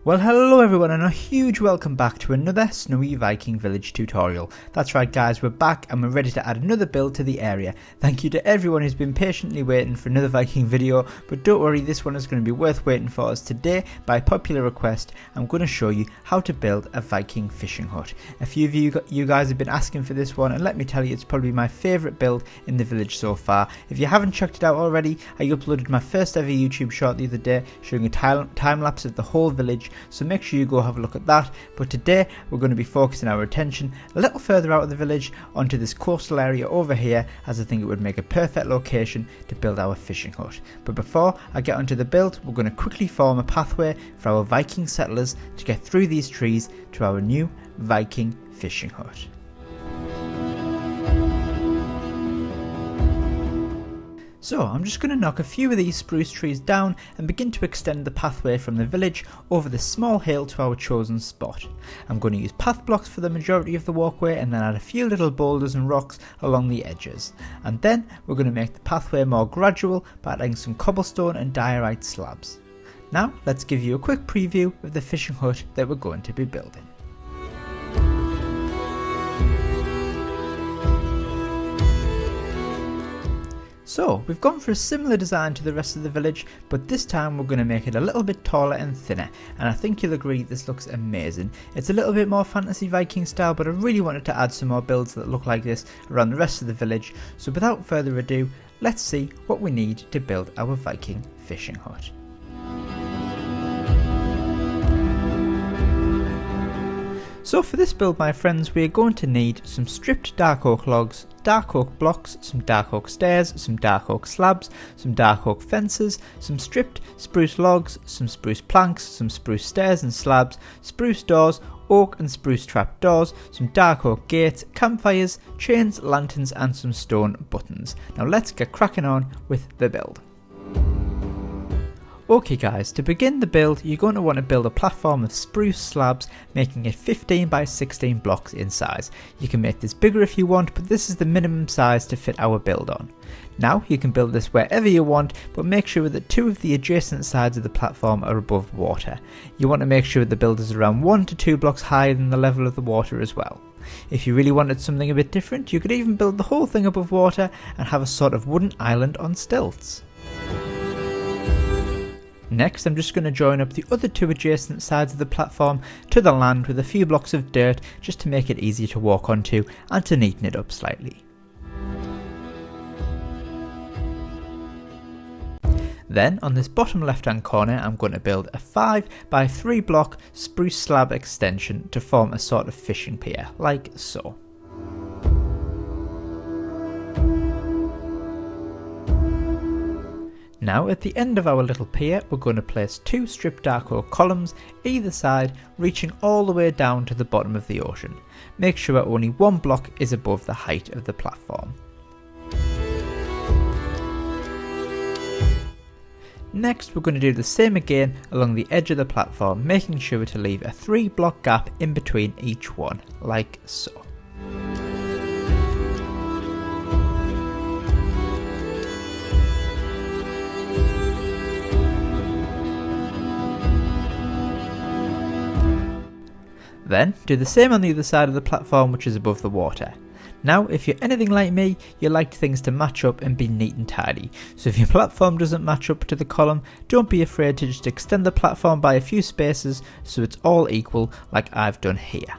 Well, hello everyone and a huge welcome back to another Snowy Viking Village tutorial. That's right guys, we're back and we're ready to add another build to the area. Thank you to everyone who's been patiently waiting for another Viking video, but don't worry, this one is going to be worth waiting for, as today, by popular request, I'm going to show you how to build a Viking fishing hut. A few of you guys have been asking for this one, and let me tell you, it's probably my favourite build in the village so far. If you haven't checked it out already, I uploaded my first ever YouTube short the other day showing a time lapse of the whole village, so make sure you go have a look at that. But today we're going to be focusing our attention a little further out of the village onto this coastal area over here, as I think it would make a perfect location to build our fishing hut. But before I get onto the build, we're going to quickly form a pathway for our Viking settlers to get through these trees to our new Viking fishing hut. So I'm just going to knock a few of these spruce trees down and begin to extend the pathway from the village over this small hill to our chosen spot. I'm going to use path blocks for the majority of the walkway and then add a few little boulders and rocks along the edges. And then we're going to make the pathway more gradual by adding some cobblestone and diorite slabs. Now let's give you a quick preview of the fishing hut that we're going to be building. So we've gone for a similar design to the rest of the village, but this time we're going to make it a little bit taller and thinner, and I think you'll agree this looks amazing. It's a little bit more fantasy Viking style, but I really wanted to add some more builds that look like this around the rest of the village. So without further ado, let's see what we need to build our Viking fishing hut. So for this build, my friends, we are going to need some stripped dark oak logs, dark oak blocks, some dark oak stairs, some dark oak slabs, some dark oak fences, some stripped spruce logs, some spruce planks, some spruce stairs and slabs, spruce doors, oak and spruce trap doors, some dark oak gates, campfires, chains, lanterns and some stone buttons. Now let's get cracking on with the build. Okay guys, to begin the build, you're going to want to build a platform of spruce slabs, making it 15 by 16 blocks in size. You can make this bigger if you want, but this is the minimum size to fit our build on. Now you can build this wherever you want, but make sure that two of the adjacent sides of the platform are above water. You want to make sure the build is around 1 to 2 blocks higher than the level of the water as well. If you really wanted something a bit different, you could even build the whole thing above water and have a sort of wooden island on stilts. Next, I'm just going to join up the other two adjacent sides of the platform to the land with a few blocks of dirt, just to make it easier to walk onto and to neaten it up slightly. Then on this bottom left hand corner, I'm going to build a 5 by 3 block spruce slab extension to form a sort of fishing pier, like so. Now at the end of our little pier, we're going to place 2 stripped dark oak columns either side, reaching all the way down to the bottom of the ocean. Make sure only one block is above the height of the platform. Next, we're going to do the same again along the edge of the platform, making sure to leave a 3 block gap in between each one, like so. Then do the same on the other side of the platform, which is above the water. Now if you're anything like me, you like things to match up and be neat and tidy. So if your platform doesn't match up to the column, don't be afraid to just extend the platform by a few spaces so it's all equal, like I've done here.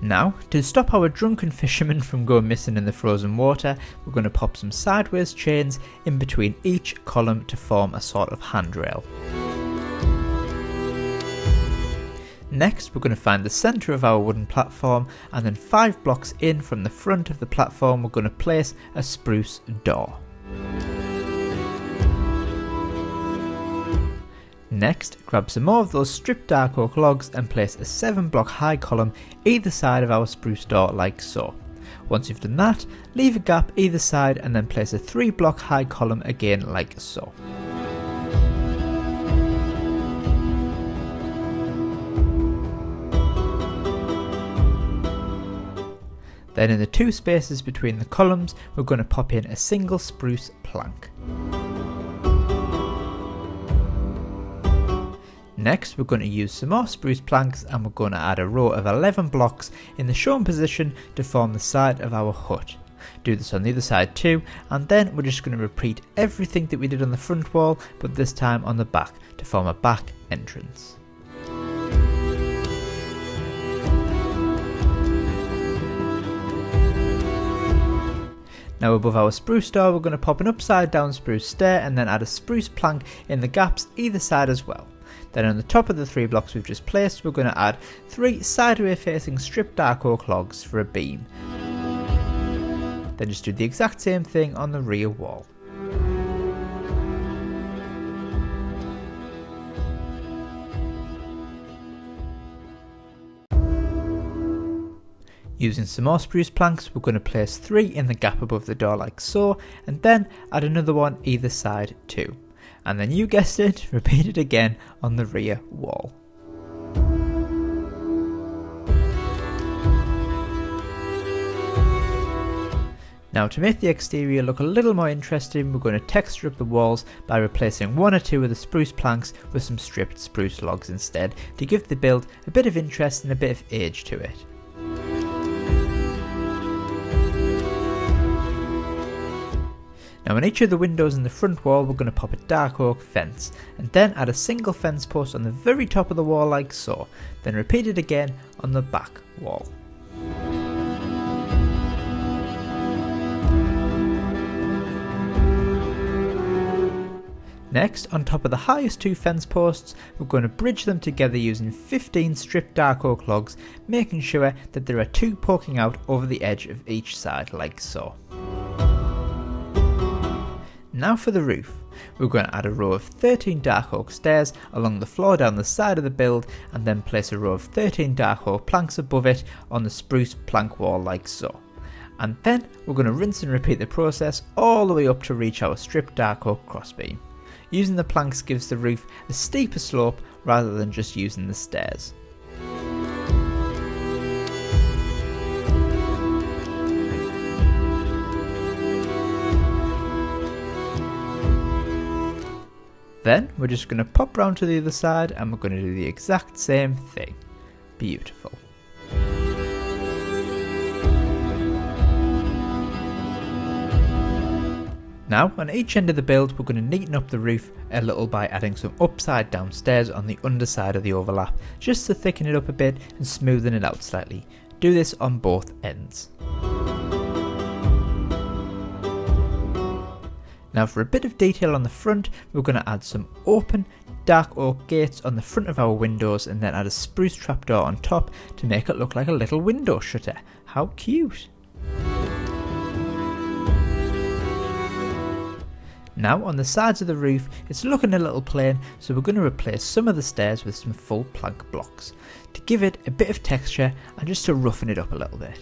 Now, to stop our drunken fishermen from going missing in the frozen water, we're going to pop some sideways chains in between each column to form a sort of handrail. Next, we're going to find the centre of our wooden platform, and then 5 blocks in from the front of the platform, we're going to place a spruce door. Next, grab some more of those stripped dark oak logs and place a 7 block high column either side of our spruce door, like so. Once you've done that, leave a gap either side and then place a 3 block high column again, like so. Then in the 2 spaces between the columns, we're going to pop in a single spruce plank. Next, we're going to use some more spruce planks and we're going to add a row of 11 blocks in the shown position to form the side of our hut. Do this on the other side too, and then we're just going to repeat everything that we did on the front wall, but this time on the back to form a back entrance. Now above our spruce door, we're going to pop an upside down spruce stair and then add a spruce plank in the gaps either side as well. Then on the top of the 3 blocks we've just placed, we're going to add 3 sideways facing stripped dark oak logs for a beam. Then just do the exact same thing on the rear wall. Using some more spruce planks, we're going to place 3 in the gap above the door like so, and then add another one either side too. And then you guessed it, repeat it again on the rear wall. Now to make the exterior look a little more interesting, we're going to texture up the walls by replacing 1 or 2 of the spruce planks with some stripped spruce logs instead, to give the build a bit of interest and a bit of age to it. Now on each of the windows in the front wall, we're going to pop a dark oak fence, and then add a single fence post on the very top of the wall like so, then repeat it again on the back wall. Next, on top of the highest 2 fence posts, we're going to bridge them together using 15 stripped dark oak logs, making sure that there are 2 poking out over the edge of each side like so. Now for the roof. We're going to add a row of 13 dark oak stairs along the floor down the side of the build, and then place a row of 13 dark oak planks above it on the spruce plank wall like so. And then we're going to rinse and repeat the process all the way up to reach our stripped dark oak crossbeam. Using the planks gives the roof a steeper slope rather than just using the stairs. Then we're just going to pop round to the other side and we're going to do the exact same thing. Beautiful. Now on each end of the build, we're going to neaten up the roof a little by adding some upside down stairs on the underside of the overlap, just to thicken it up a bit and smoothen it out slightly. Do this on both ends. Now for a bit of detail on the front, we're going to add some open dark oak gates on the front of our windows, and then add a spruce trapdoor on top to make it look like a little window shutter. How cute! Now on the sides of the roof, it's looking a little plain, so we're going to replace some of the stairs with some full plank blocks to give it a bit of texture and just to roughen it up a little bit.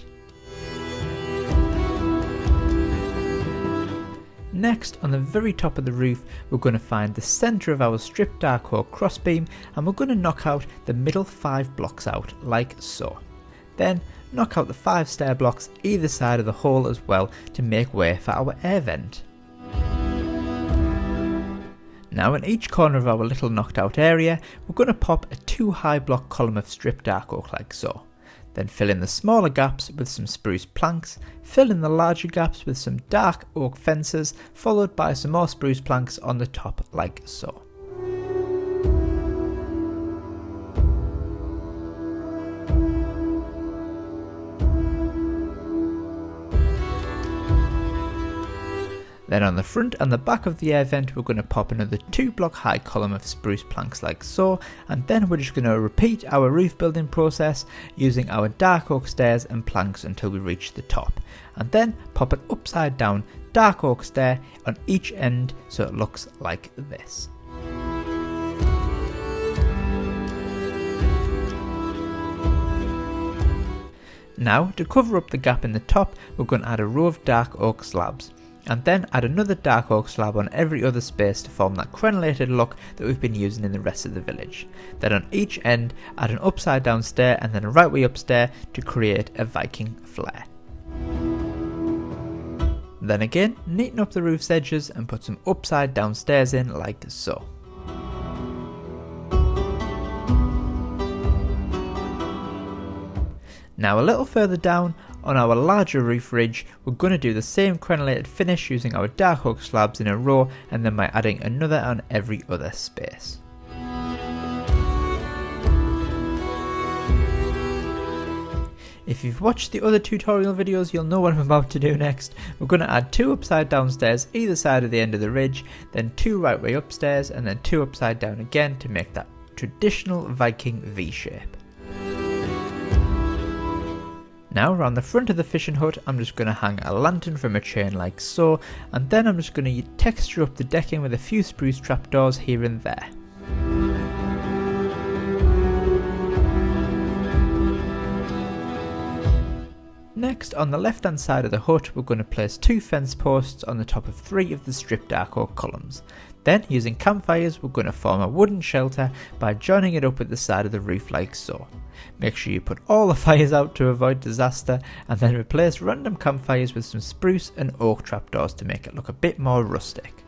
Next, on the very top of the roof, we're going to find the centre of our stripped dark oak crossbeam, and we're going to knock out the middle 5 blocks out like so. Then knock out the 5 stair blocks either side of the hole as well to make way for our air vent. Now in each corner of our little knocked out area, we're going to pop a 2 high block column of stripped dark oak like so. Then fill in the smaller gaps with some spruce planks, fill in the larger gaps with some dark oak fences, followed by some more spruce planks on the top like so. Then on the front and the back of the air vent, we're going to pop another 2 block high column of spruce planks like so, and then we're just going to repeat our roof building process using our dark oak stairs and planks until we reach the top, and then pop an upside down dark oak stair on each end so it looks like this. Now to cover up the gap in the top, we're going to add a row of dark oak slabs, and then add another dark oak slab on every other space to form that crenellated look that we've been using in the rest of the village. Then on each end, add an upside down stair and then a right way up stair to create a Viking flair. Then again, neaten up the roof's edges and put some upside down stairs in like so. Now a little further down, on our larger roof ridge, we're going to do the same crenellated finish using our dark oak slabs in a row, and then by adding another on every other space. If you've watched the other tutorial videos, you'll know what I'm about to do next. We're going to add 2 upside down stairs either side of the end of the ridge, then 2 right way upstairs, and then 2 upside down again to make that traditional Viking V shape. Now around the front of the fishing hut, I'm just going to hang a lantern from a chain like so, and then I'm just going to texture up the decking with a few spruce trapdoors here and there. Next, on the left hand side of the hut, we're going to place 2 fence posts on the top of 3 of the stripped dark oak columns. Then, using campfires, we're going to form a wooden shelter by joining it up with the side of the roof like so. Make sure you put all the fires out to avoid disaster, and then replace random campfires with some spruce and oak trapdoors to make it look a bit more rustic.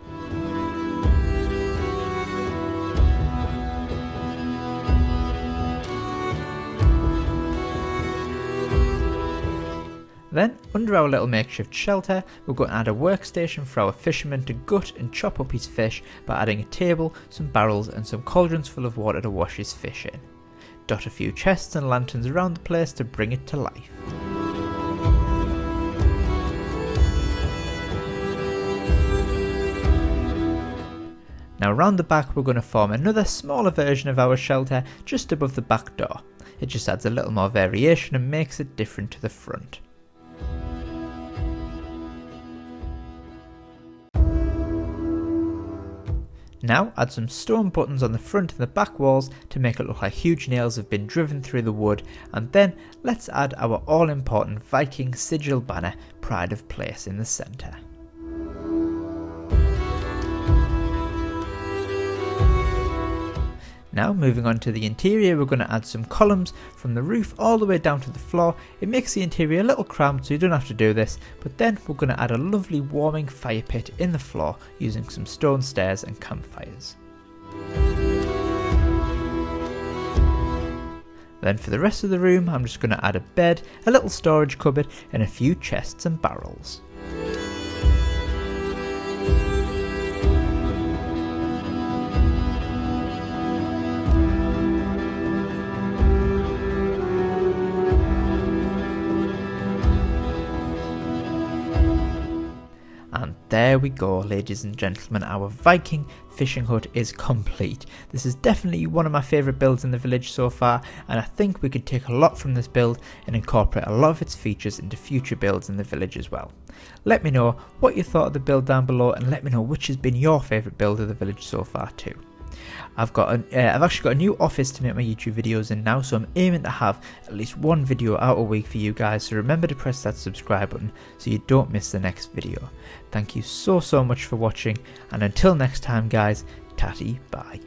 Then, under our little makeshift shelter, we're going to add a workstation for our fisherman to gut and chop up his fish by adding a table, some barrels and some cauldrons full of water to wash his fish in. Dot a few chests and lanterns around the place to bring it to life. Now round the back, we're going to form another smaller version of our shelter just above the back door. It just adds a little more variation and makes it different to the front. Now add some stone buttons on the front and the back walls to make it look like huge nails have been driven through the wood, and then let's add our all important Viking sigil banner, Pride of Place, in the centre. Now moving on to the interior, we're going to add some columns from the roof all the way down to the floor. It makes the interior a little cramped, so you don't have to do this, but then we're going to add a lovely warming fire pit in the floor using some stone stairs and campfires. Then for the rest of the room, I'm just going to add a bed, a little storage cupboard and a few chests and barrels. And there we go, ladies and gentlemen, our Viking fishing hut is complete. This is definitely one of my favourite builds in the village so far, and I think we could take a lot from this build and incorporate a lot of its features into future builds in the village as well. Let me know what you thought of the build down below, and let me know which has been your favourite build of the village so far too. I've actually got a new office to make my YouTube videos in now, so I'm aiming to have at least one video out a week for you guys, so remember to press that subscribe button so you don't miss the next video. Thank you so much for watching, and until next time guys, tatty bye.